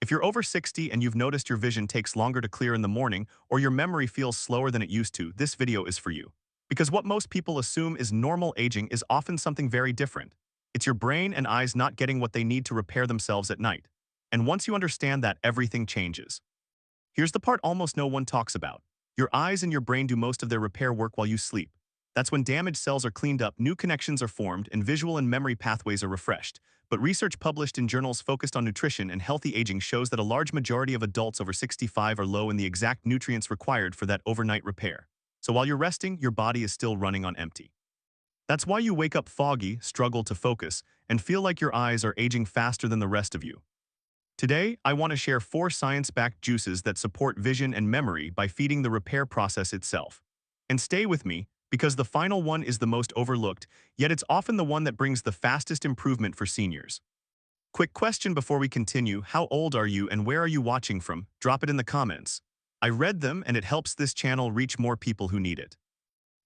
If you're over 60 and you've noticed your vision takes longer to clear in the morning or your memory feels slower than it used to, this video is for you. Because what most people assume is normal aging is often something very different. It's your brain and eyes not getting what they need to repair themselves at night. And once you understand that, everything changes. Here's the part almost no one talks about. Your eyes and your brain do most of their repair work while you sleep. That's when damaged cells are cleaned up, new connections are formed, and visual and memory pathways are refreshed. But research published in journals focused on nutrition and healthy aging shows that a large majority of adults over 65 are low in the exact nutrients required for that overnight repair. So while you're resting, your body is still running on empty. That's why you wake up foggy, struggle to focus, and feel like your eyes are aging faster than the rest of you. Today, I want to share 4 science-backed juices that support vision and memory by feeding the repair process itself. And stay with me, because the final one is the most overlooked, yet it's often the one that brings the fastest improvement for seniors. Quick question before we continue: how old are you and where are you watching from? Drop it in the comments. I read them and it helps this channel reach more people who need it.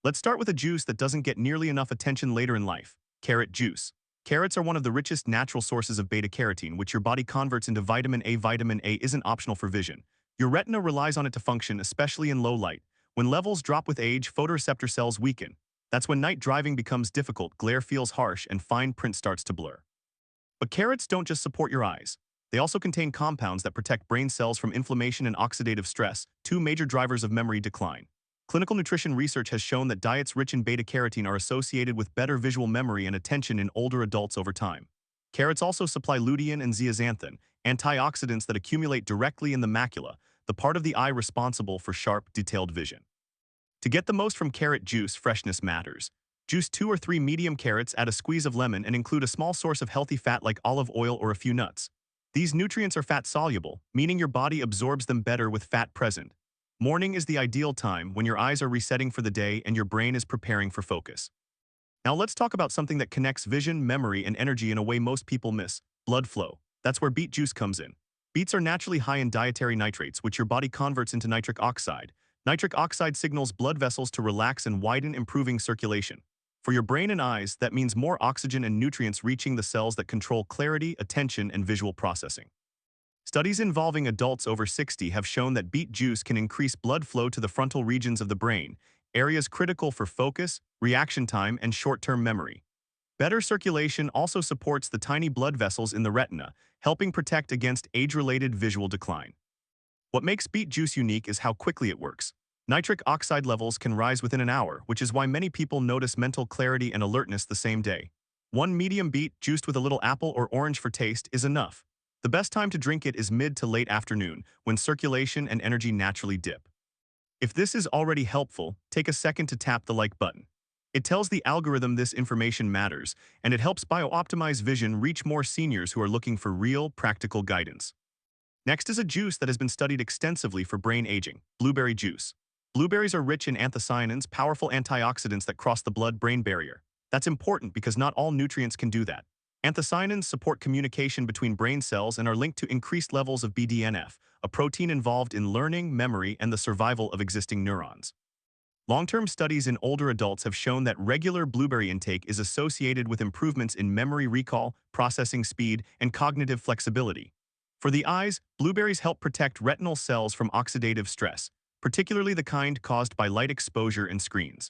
Let's start with a juice that doesn't get nearly enough attention later in life: carrot juice. Carrots are one of the richest natural sources of beta-carotene, which your body converts into vitamin A. Vitamin A isn't optional for vision. Your retina relies on it to function, especially in low light. When levels drop with age, photoreceptor cells weaken. That's when night driving becomes difficult, glare feels harsh, and fine print starts to blur. But carrots don't just support your eyes. They also contain compounds that protect brain cells from inflammation and oxidative stress, 2 major drivers of memory decline. Clinical nutrition research has shown that diets rich in beta-carotene are associated with better visual memory and attention in older adults over time. Carrots also supply lutein and zeaxanthin, antioxidants that accumulate directly in the macula, the part of the eye responsible for sharp, detailed vision. To get the most from carrot juice, freshness matters. Juice 2 or 3 medium carrots, add a squeeze of lemon, and include a small source of healthy fat like olive oil or a few nuts. These nutrients are fat-soluble, meaning your body absorbs them better with fat present. Morning is the ideal time when your eyes are resetting for the day and your brain is preparing for focus. Now let's talk about something that connects vision, memory, and energy in a way most people miss: blood flow. That's where beet juice comes in. Beets are naturally high in dietary nitrates, which your body converts into nitric oxide. Nitric oxide signals blood vessels to relax and widen, improving circulation. For your brain and eyes, that means more oxygen and nutrients reaching the cells that control clarity, attention, and visual processing. Studies involving adults over 60 have shown that beet juice can increase blood flow to the frontal regions of the brain, areas critical for focus, reaction time, and short-term memory. Better circulation also supports the tiny blood vessels in the retina, helping protect against age-related visual decline. What makes beet juice unique is how quickly it works. Nitric oxide levels can rise within an hour, which is why many people notice mental clarity and alertness the same day. 1 medium beet, juiced with a little apple or orange for taste, is enough. The best time to drink it is mid to late afternoon, when circulation and energy naturally dip. If this is already helpful, take a second to tap the like button. It tells the algorithm this information matters, and it helps bio-optimize vision reach more seniors who are looking for real, practical guidance. Next is a juice that has been studied extensively for brain aging: blueberry juice. Blueberries are rich in anthocyanins, powerful antioxidants that cross the blood-brain barrier. That's important because not all nutrients can do that. Anthocyanins support communication between brain cells and are linked to increased levels of BDNF, a protein involved in learning, memory, and the survival of existing neurons. Long-term studies in older adults have shown that regular blueberry intake is associated with improvements in memory recall, processing speed, and cognitive flexibility. For the eyes, blueberries help protect retinal cells from oxidative stress, particularly the kind caused by light exposure and screens.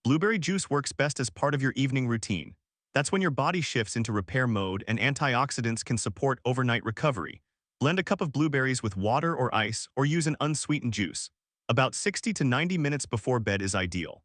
Blueberry juice works best as part of your evening routine. That's when your body shifts into repair mode and antioxidants can support overnight recovery. Blend a cup of blueberries with water or ice, or use an unsweetened juice. About 60 to 90 minutes before bed is ideal.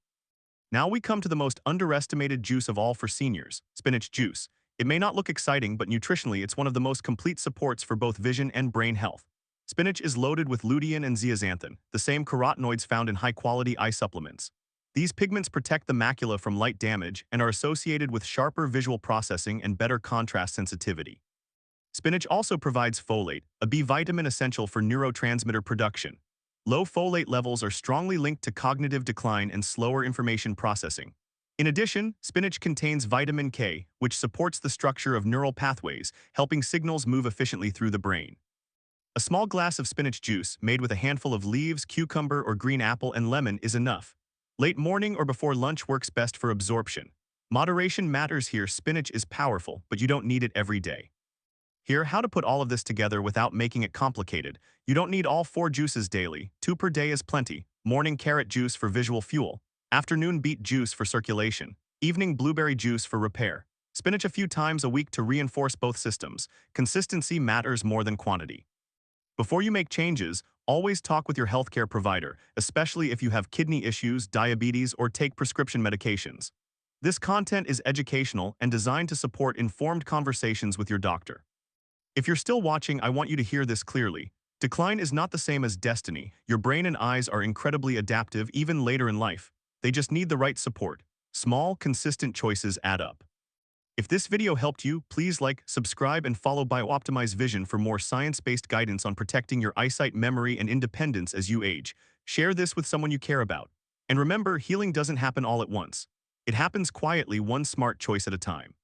Now we come to the most underestimated juice of all for seniors: spinach juice. It may not look exciting, but nutritionally it's one of the most complete supports for both vision and brain health. Spinach is loaded with lutein and zeaxanthin, the same carotenoids found in high-quality eye supplements. These pigments protect the macula from light damage and are associated with sharper visual processing and better contrast sensitivity. Spinach also provides folate, a B vitamin essential for neurotransmitter production. Low folate levels are strongly linked to cognitive decline and slower information processing. In addition, spinach contains vitamin K, which supports the structure of neural pathways, helping signals move efficiently through the brain. A small glass of spinach juice, made with a handful of leaves, cucumber, or green apple and lemon, is enough. Late morning or before lunch works best for absorption. Moderation matters here. Spinach is powerful, but you don't need it every day. Here, how to put all of this together without making it complicated. You don't need all 4 juices daily. 2 per day is plenty. Morning carrot juice for visual fuel. Afternoon beet juice for circulation. Evening blueberry juice for repair. Spinach a few times a week to reinforce both systems. Consistency matters more than quantity. Before you make changes, always talk with your healthcare provider, especially if you have kidney issues, diabetes, or take prescription medications. This content is educational and designed to support informed conversations with your doctor. If you're still watching, I want you to hear this clearly. Decline is not the same as destiny. Your brain and eyes are incredibly adaptive even later in life. They just need the right support. Small, consistent choices add up. If this video helped you, please like, subscribe, and follow BioOptimize Vision for more science-based guidance on protecting your eyesight, memory, and independence as you age. Share this with someone you care about. And remember, healing doesn't happen all at once. It happens quietly, one smart choice at a time.